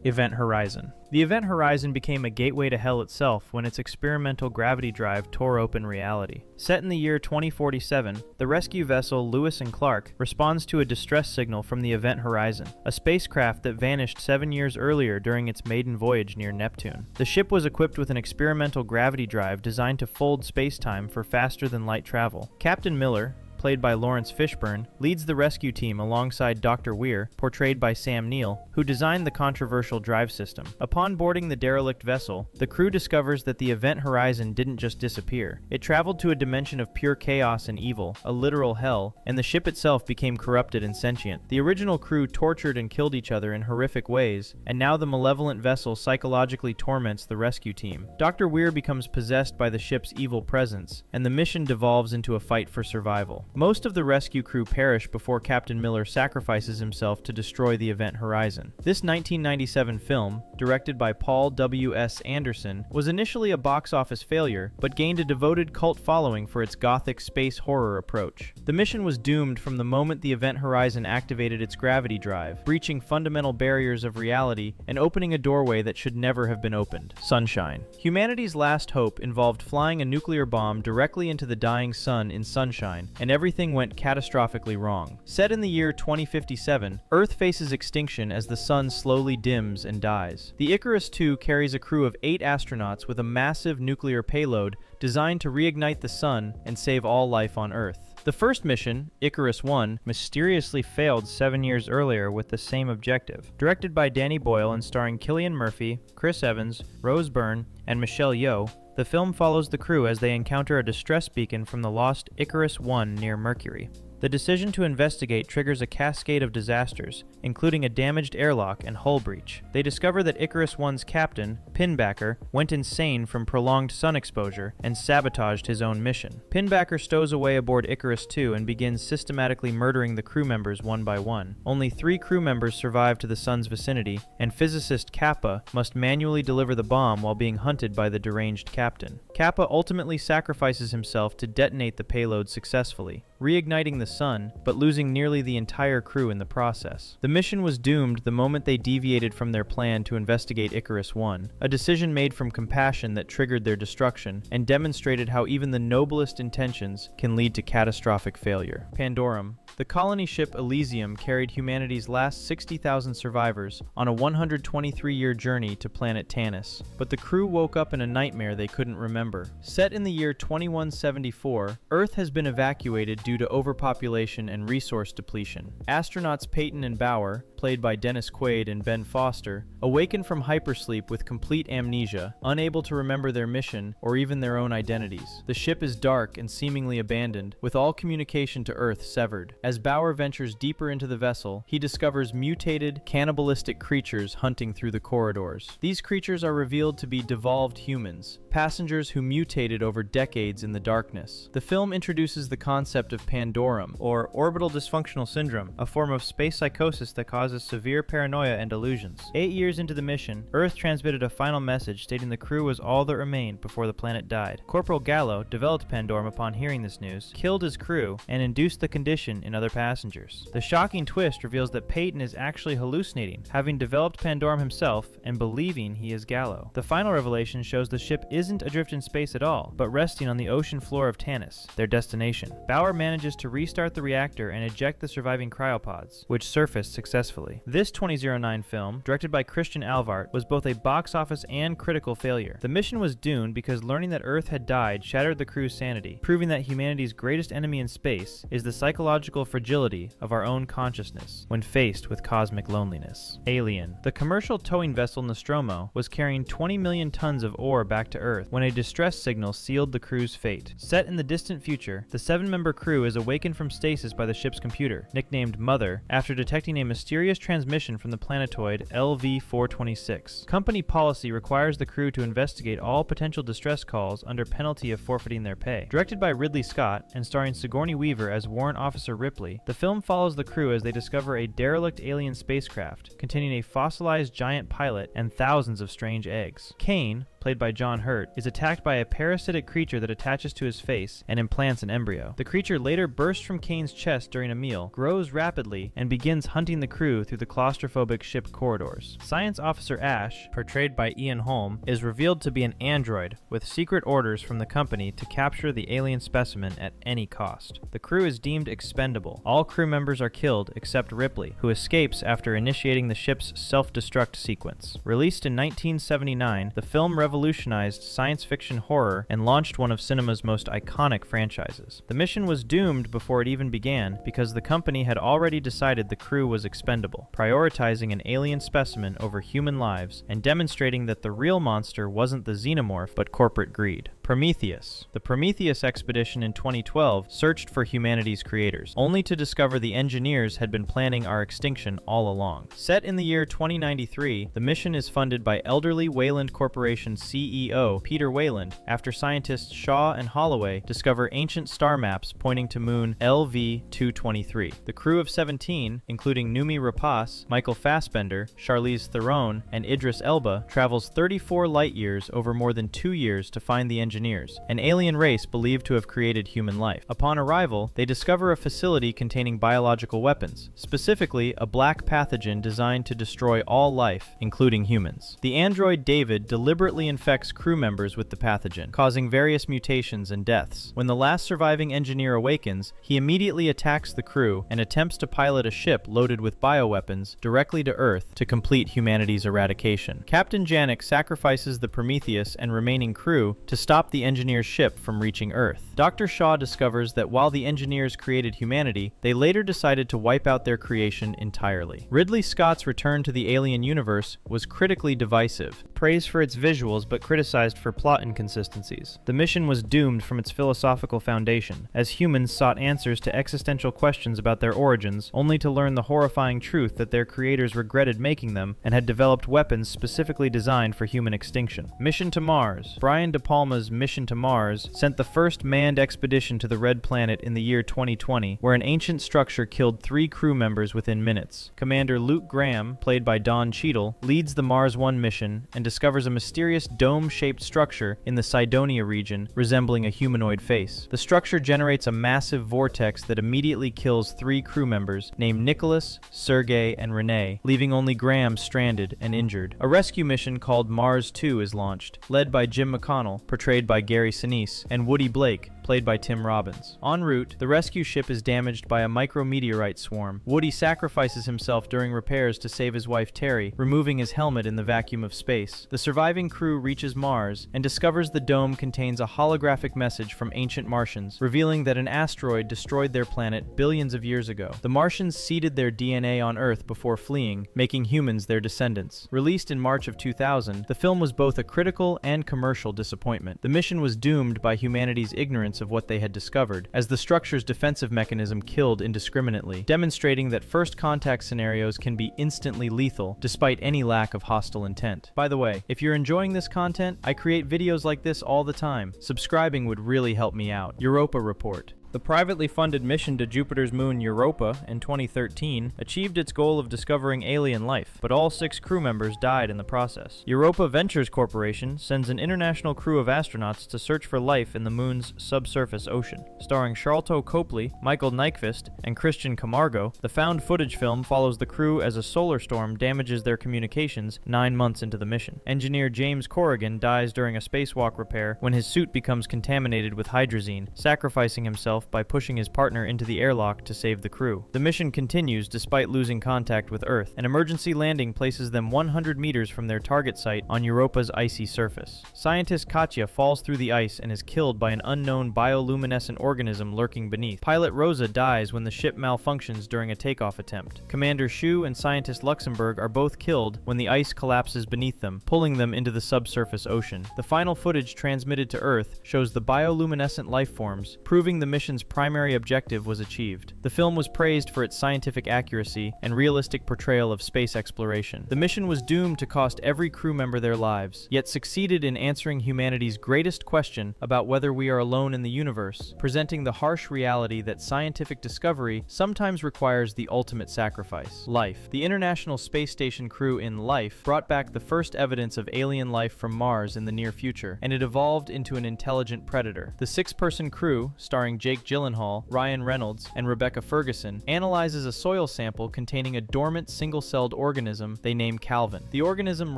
Event Horizon. The Event Horizon became a gateway to hell itself when its experimental gravity drive tore open reality. Set in the year 2047, the rescue vessel Lewis and Clark responds to a distress signal from the Event Horizon, a spacecraft that vanished 7 years earlier during its maiden voyage near Neptune. The ship was equipped with an experimental gravity drive designed to fold space-time for faster-than-light travel. Captain Miller, played by Lawrence Fishburne, leads the rescue team alongside Dr. Weir, portrayed by Sam Neill, who designed the controversial drive system. Upon boarding the derelict vessel, the crew discovers that the Event Horizon didn't just disappear. It traveled to a dimension of pure chaos and evil, a literal hell, and the ship itself became corrupted and sentient. The original crew tortured and killed each other in horrific ways, and now the malevolent vessel psychologically torments the rescue team. Dr. Weir becomes possessed by the ship's evil presence, and the mission devolves into a fight for survival. Most of the rescue crew perish before Captain Miller sacrifices himself to destroy the Event Horizon. This 1997 film, directed by Paul W.S. Anderson, was initially a box office failure, but gained a devoted cult following for its gothic space horror approach. The mission was doomed from the moment the Event Horizon activated its gravity drive, breaching fundamental barriers of reality and opening a doorway that should never have been opened. Sunshine. Humanity's last hope involved flying a nuclear bomb directly into the dying sun in sunshine, and everything went catastrophically wrong. Set in the year 2057, Earth faces extinction as the sun slowly dims and dies. The Icarus II carries a crew of 8 astronauts with a massive nuclear payload designed to reignite the sun and save all life on Earth. The first mission, Icarus I, mysteriously failed 7 years earlier with the same objective. Directed by Danny Boyle and starring Cillian Murphy, Chris Evans, Rose Byrne, and Michelle Yeoh, the film follows the crew as they encounter a distress beacon from the lost Icarus I near Mercury. The decision to investigate triggers a cascade of disasters, including a damaged airlock and hull breach. They discover that Icarus I's captain, Pinbacker, went insane from prolonged sun exposure and sabotaged his own mission. Pinbacker stows away aboard Icarus II and begins systematically murdering the crew members one by one. Only 3 crew members survive to the sun's vicinity, and physicist Kappa must manually deliver the bomb while being hunted by the deranged captain. Kappa ultimately sacrifices himself to detonate the payload successfully, reigniting the sun, but losing nearly the entire crew in the process. The mission was doomed the moment they deviated from their plan to investigate Icarus I, a decision made from compassion that triggered their destruction and demonstrated how even the noblest intentions can lead to catastrophic failure. Pandorum. The colony ship Elysium carried humanity's last 60,000 survivors on a 123-year journey to planet Tanis, but the crew woke up in a nightmare they couldn't remember. Set in the year 2174, Earth has been evacuated due to overpopulation and resource depletion. Astronauts Peyton and Bauer, played by Dennis Quaid and Ben Foster, awaken from hypersleep with complete amnesia, unable to remember their mission or even their own identities. The ship is dark and seemingly abandoned, with all communication to Earth severed. As Bauer ventures deeper into the vessel, he discovers mutated, cannibalistic creatures hunting through the corridors. These creatures are revealed to be devolved humans, passengers who mutated over decades in the darkness. The film introduces the concept of Pandorum, or orbital dysfunctional syndrome, a form of space psychosis that causes severe paranoia and delusions. 8 years into the mission, Earth transmitted a final message stating the crew was all that remained before the planet died. Corporal Gallo developed Pandorum upon hearing this news, killed his crew, and induced the condition in other passengers. The shocking twist reveals that Peyton is actually hallucinating, having developed Pandorum himself and believing he is Gallo. The final revelation shows the ship isn't adrift in space at all, but resting on the ocean floor of Tanis, their destination. Bauer manages to restart the reactor and eject the surviving cryopods, which surfaced successfully. This 2009 film, directed by Christian Alvart, was both a box office and critical failure. The mission was doomed because learning that Earth had died shattered the crew's sanity, proving that humanity's greatest enemy in space is the psychological fragility of our own consciousness when faced with cosmic loneliness. Alien. The commercial towing vessel Nostromo was carrying 20 million tons of ore back to Earth when a distress signal sealed the crew's fate. Set in the distant future, the 7-member crew is awakened from stasis by the ship's computer, nicknamed Mother, after detecting a mysterious transmission from the planetoid LV-426. Company policy requires the crew to investigate all potential distress calls under penalty of forfeiting their pay. Directed by Ridley Scott and starring Sigourney Weaver as Warrant Officer Ripley, the film follows the crew as they discover a derelict alien spacecraft containing a fossilized giant pilot and thousands of strange eggs. Kane, played by John Hurt, is attacked by a parasitic creature that attaches to his face and implants an embryo. The creature later bursts from Kane's chest during a meal, grows rapidly, and begins hunting the crew through the claustrophobic ship corridors. Science Officer Ash, portrayed by Ian Holm, is revealed to be an android with secret orders from the company to capture the alien specimen at any cost. The crew is deemed expendable. All crew members are killed except Ripley, who escapes after initiating the ship's self-destruct sequence. Released in 1979, the film revolutionized science fiction horror and launched one of cinema's most iconic franchises. The mission was doomed before it even began because the company had already decided the crew was expendable, prioritizing an alien specimen over human lives and demonstrating that the real monster wasn't the xenomorph but corporate greed. Prometheus. The Prometheus expedition in 2012 searched for humanity's creators, only to discover the engineers had been planning our extinction all along. Set in the year 2093, the mission is funded by elderly Wayland Corporation CEO Peter Wayland after scientists Shaw and Holloway discover ancient star maps pointing to moon LV-223. The crew of 17, including Noomi Rapace, Michael Fassbender, Charlize Theron, and Idris Elba, travels 34 light-years over more than 2 years to find the engineers, an alien race believed to have created human life. Upon arrival, they discover a facility containing biological weapons, specifically a black pathogen designed to destroy all life, including humans. The android David deliberately infects crew members with the pathogen, causing various mutations and deaths. When the last surviving engineer awakens, he immediately attacks the crew and attempts to pilot a ship loaded with bioweapons directly to Earth to complete humanity's eradication. Captain Janek sacrifices the Prometheus and remaining crew to stop the engineer's ship from reaching Earth. Dr. Shaw discovers that while the engineers created humanity, they later decided to wipe out their creation entirely. Ridley Scott's return to the alien universe was critically divisive, praised for its visuals but criticized for plot inconsistencies. The mission was doomed from its philosophical foundation, as humans sought answers to existential questions about their origins, only to learn the horrifying truth that their creators regretted making them and had developed weapons specifically designed for human extinction. Mission to Mars. Brian De Palma's Mission to Mars sent the first manned expedition to the Red Planet in the year 2020, where an ancient structure killed 3 crew members within minutes. Commander Luke Graham, played by Don Cheadle, leads the Mars 1 mission and discovers a mysterious dome-shaped structure in the Cydonia region resembling a humanoid face. The structure generates a massive vortex that immediately kills 3 crew members named Nicholas, Sergei, and Renee, leaving only Graham stranded and injured. A rescue mission called Mars 2 is launched, led by Jim McConnell, portrayed by Gary Sinise, and Woody Blake, played by Tim Robbins. En route, the rescue ship is damaged by a micrometeorite swarm. Woody sacrifices himself during repairs to save his wife Terry, removing his helmet in the vacuum of space. The surviving crew reaches Mars and discovers the dome contains a holographic message from ancient Martians, revealing that an asteroid destroyed their planet billions of years ago. The Martians seeded their DNA on Earth before fleeing, making humans their descendants. Released in March of 2000, the film was both a critical and commercial disappointment. The mission was doomed by humanity's ignorance of what they had discovered, as the structure's defensive mechanism killed indiscriminately, demonstrating that first contact scenarios can be instantly lethal despite any lack of hostile intent. By the way, if you're enjoying this content, I create videos like this all the time. Subscribing would really help me out. Europa Report. The privately funded mission to Jupiter's moon Europa in 2013 achieved its goal of discovering alien life, but all 6 crew members died in the process. Europa Ventures Corporation sends an international crew of astronauts to search for life in the moon's subsurface ocean. Starring Charlton Copley, Michael Nyqvist, and Christian Camargo, the found footage film follows the crew as a solar storm damages their communications 9 months into the mission. Engineer James Corrigan dies during a spacewalk repair when his suit becomes contaminated with hydrazine, sacrificing himself by pushing his partner into the airlock to save the crew. The mission continues despite losing contact with Earth. An emergency landing places them 100 meters from their target site on Europa's icy surface. Scientist Katya falls through the ice and is killed by an unknown bioluminescent organism lurking beneath. Pilot Rosa dies when the ship malfunctions during a takeoff attempt. Commander Shu and Scientist Luxembourg are both killed when the ice collapses beneath them, pulling them into the subsurface ocean. The final footage transmitted to Earth shows the bioluminescent life forms, proving the mission's mission's primary objective was achieved. The film was praised for its scientific accuracy and realistic portrayal of space exploration. The mission was doomed to cost every crew member their lives, yet succeeded in answering humanity's greatest question about whether we are alone in the universe, presenting the harsh reality that scientific discovery sometimes requires the ultimate sacrifice: life. The International Space Station crew in Life brought back the first evidence of alien life from Mars in the near future, and it evolved into an intelligent predator. The six-person crew, starring Jake Gyllenhaal, Ryan Reynolds, and Rebecca Ferguson, analyzes a soil sample containing a dormant single-celled organism they name Calvin. The organism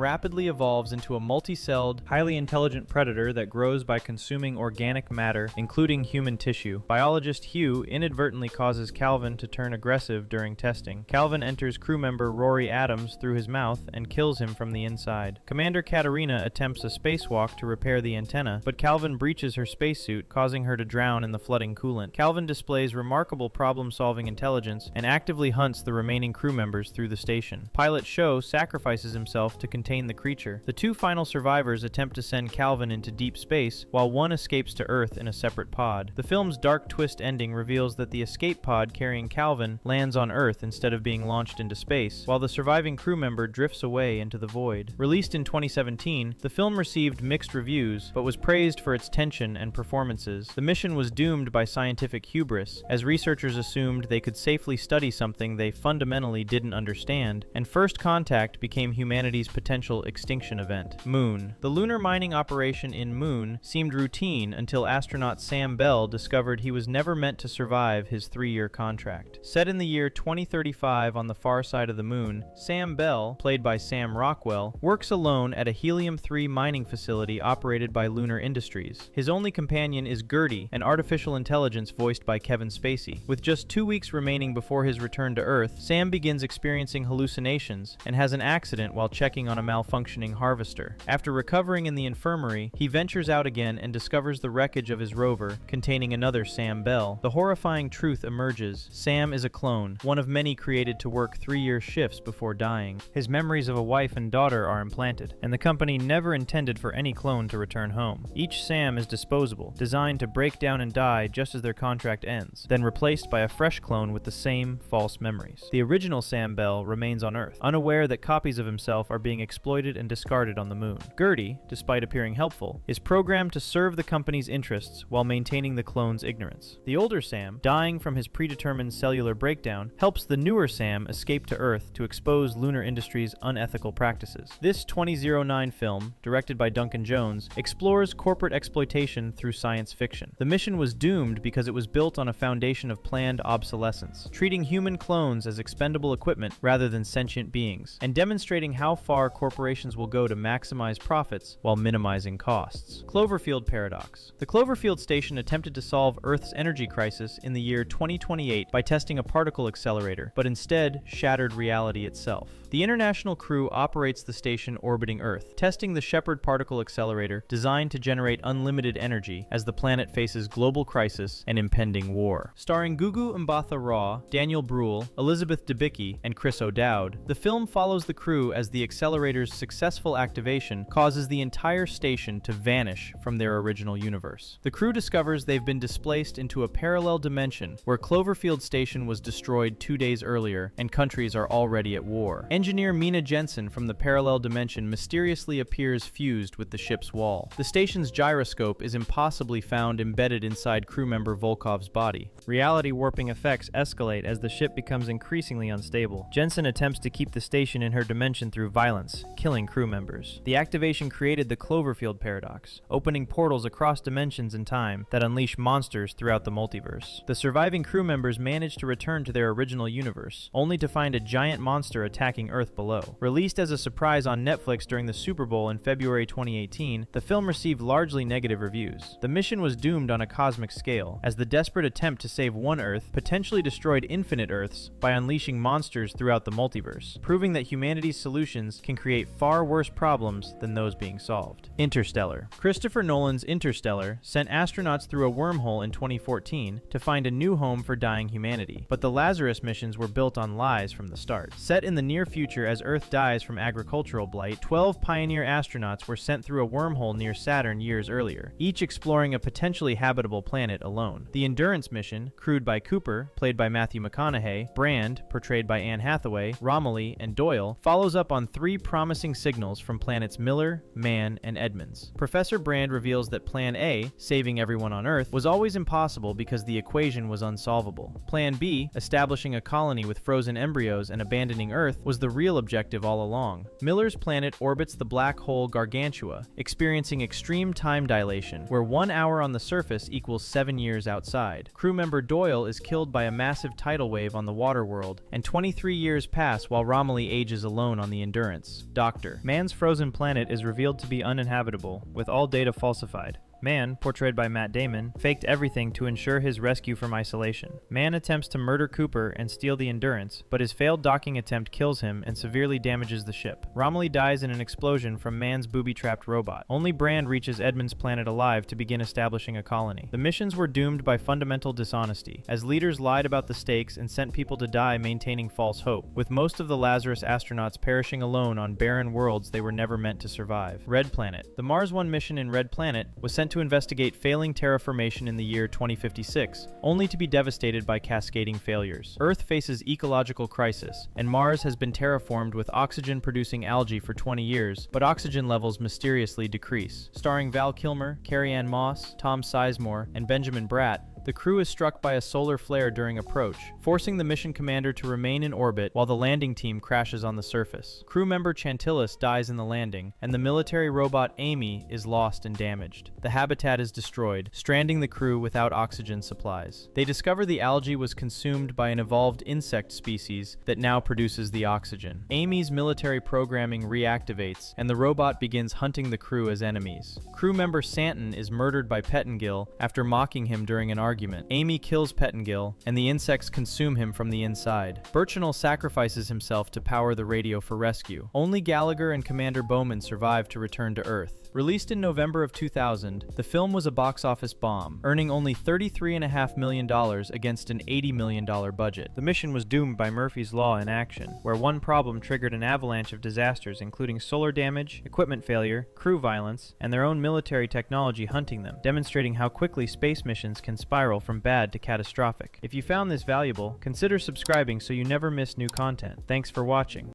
rapidly evolves into a multi-celled, highly intelligent predator that grows by consuming organic matter, including human tissue. Biologist Hugh inadvertently causes Calvin to turn aggressive during testing. Calvin enters crew member Rory Adams through his mouth and kills him from the inside. Commander Katarina attempts a spacewalk to repair the antenna, but Calvin breaches her spacesuit, causing her to drown in the flooding coolant. Calvin displays remarkable problem-solving intelligence and actively hunts the remaining crew members through the station. Pilot Show sacrifices himself to contain the creature. The two final survivors attempt to send Calvin into deep space, while one escapes to Earth in a separate pod. The film's dark twist ending reveals that the escape pod carrying Calvin lands on Earth instead of being launched into space, while the surviving crew member drifts away into the void. Released in 2017, the film received mixed reviews, but was praised for its tension and performances. The mission was doomed by scientific hubris, as researchers assumed they could safely study something they fundamentally didn't understand, and First Contact became humanity's potential extinction event. Moon. The lunar mining operation in Moon seemed routine until astronaut Sam Bell discovered he was never meant to survive his 3-year contract. Set in the year 2035 on the far side of the Moon, Sam Bell, played by Sam Rockwell, works alone at a helium-3 mining facility operated by Lunar Industries. His only companion is Gertie, an artificial intelligence voiced by Kevin Spacey. With just 2 weeks remaining before his return to Earth, Sam begins experiencing hallucinations and has an accident while checking on a malfunctioning harvester. After recovering in the infirmary, he ventures out again and discovers the wreckage of his rover, containing another Sam Bell. The horrifying truth emerges: Sam is a clone, one of many created to work 3-year shifts before dying. His memories of a wife and daughter are implanted, and the company never intended for any clone to return home. Each Sam is disposable, designed to break down and die just as their contract ends, then replaced by a fresh clone with the same false memories. The original Sam Bell remains on Earth, unaware that copies of himself are being exploited and discarded on the Moon. Gertie, despite appearing helpful, is programmed to serve the company's interests while maintaining the clone's ignorance. The older Sam, dying from his predetermined cellular breakdown, helps the newer Sam escape to Earth to expose Lunar Industries' unethical practices. This 2009 film, directed by Duncan Jones, explores corporate exploitation through science fiction. The mission was doomed because it was built on a foundation of planned obsolescence, treating human clones as expendable equipment rather than sentient beings, and demonstrating how far corporations will go to maximize profits while minimizing costs. Cloverfield Paradox. The Cloverfield station attempted to solve Earth's energy crisis in the year 2028 by testing a particle accelerator, but instead shattered reality itself. The international crew operates the station orbiting Earth, testing the Shepard particle accelerator designed to generate unlimited energy as the planet faces global crisis and impending war. Starring Gugu Mbatha-Raw, Daniel Bruhl, Elizabeth Debicki, and Chris O'Dowd, the film follows the crew as the accelerator's successful activation causes the entire station to vanish from their original universe. The crew discovers they've been displaced into a parallel dimension where Cloverfield Station was destroyed 2 days earlier and countries are already at war. Engineer Mina Jensen from the parallel dimension mysteriously appears fused with the ship's wall. The station's gyroscope is impossibly found embedded inside crew member Volkov's body. Reality warping effects escalate as the ship becomes increasingly unstable. Jensen attempts to keep the station in her dimension through violence, killing crew members. The activation created the Cloverfield Paradox, opening portals across dimensions and time that unleash monsters throughout the multiverse. The surviving crew members manage to return to their original universe, only to find a giant monster attacking Earth below. Released as a surprise on Netflix during the Super Bowl in February 2018, the film received largely negative reviews. The mission was doomed on a cosmic scale, as the desperate attempt to save one Earth potentially destroyed infinite Earths by unleashing monsters throughout the multiverse, proving that humanity's solutions can create far worse problems than those being solved. Interstellar. Christopher Nolan's Interstellar sent astronauts through a wormhole in 2014 to find a new home for dying humanity, but the Lazarus missions were built on lies from the start. Set in the near future as Earth dies from agricultural blight, 12 Pioneer astronauts were sent through a wormhole near Saturn years earlier, each exploring a potentially habitable planet alone. alone. The Endurance mission, crewed by Cooper, played by Matthew McConaughey, Brand, portrayed by Anne Hathaway, Romilly, and Doyle, follows up on 3 promising signals from planets Miller, Mann, and Edmonds. Professor Brand reveals that Plan A, saving everyone on Earth, was always impossible because the equation was unsolvable. Plan B, establishing a colony with frozen embryos and abandoning Earth, was the real objective all along. Miller's planet orbits the black hole Gargantua, experiencing extreme time dilation, where 1 hour on the surface equals 7 years outside. Crew member Doyle is killed by a massive tidal wave on the water world, and 23 years pass while Romilly ages alone on the Endurance. Doctor. Mann's frozen planet is revealed to be uninhabitable, with all data falsified. Mann, portrayed by Matt Damon, faked everything to ensure his rescue from isolation. Mann attempts to murder Cooper and steal the Endurance, but his failed docking attempt kills him and severely damages the ship. Romilly dies in an explosion from Mann's booby-trapped robot. Only Brand reaches Edmund's planet alive to begin establishing a colony. The missions were doomed by fundamental dishonesty, as leaders lied about the stakes and sent people to die maintaining false hope, with most of the Lazarus astronauts perishing alone on barren worlds they were never meant to survive. Red Planet. The Mars 1 mission in Red Planet was sent to investigate failing terraformation in the year 2056, only to be devastated by cascading failures. Earth faces ecological crisis, and Mars has been terraformed with oxygen-producing algae for 20 years, but oxygen levels mysteriously decrease. Starring Val Kilmer, Carrie-Anne Moss, Tom Sizemore, and Benjamin Bratt, the crew is struck by a solar flare during approach, forcing the mission commander to remain in orbit while the landing team crashes on the surface. Crew member Chantillis dies in the landing, and the military robot Amy is lost and damaged. The habitat is destroyed, stranding the crew without oxygen supplies. They discover the algae was consumed by an evolved insect species that now produces the oxygen. Amy's military programming reactivates, and the robot begins hunting the crew as enemies. Crew member Santon is murdered by Pettengill after mocking him during an argument. Amy kills Pettengill, and the insects consume him from the inside. Birchenall sacrifices himself to power the radio for rescue. Only Gallagher and Commander Bowman survive to return to Earth. Released in November of 2000, the film was a box office bomb, earning only $33.5 million against an $80 million budget. The mission was doomed by Murphy's Law in action, where one problem triggered an avalanche of disasters including solar damage, equipment failure, crew violence, and their own military technology hunting them, demonstrating how quickly space missions can spiral from bad to catastrophic. If you found this valuable, consider subscribing so you never miss new content. Thanks for watching.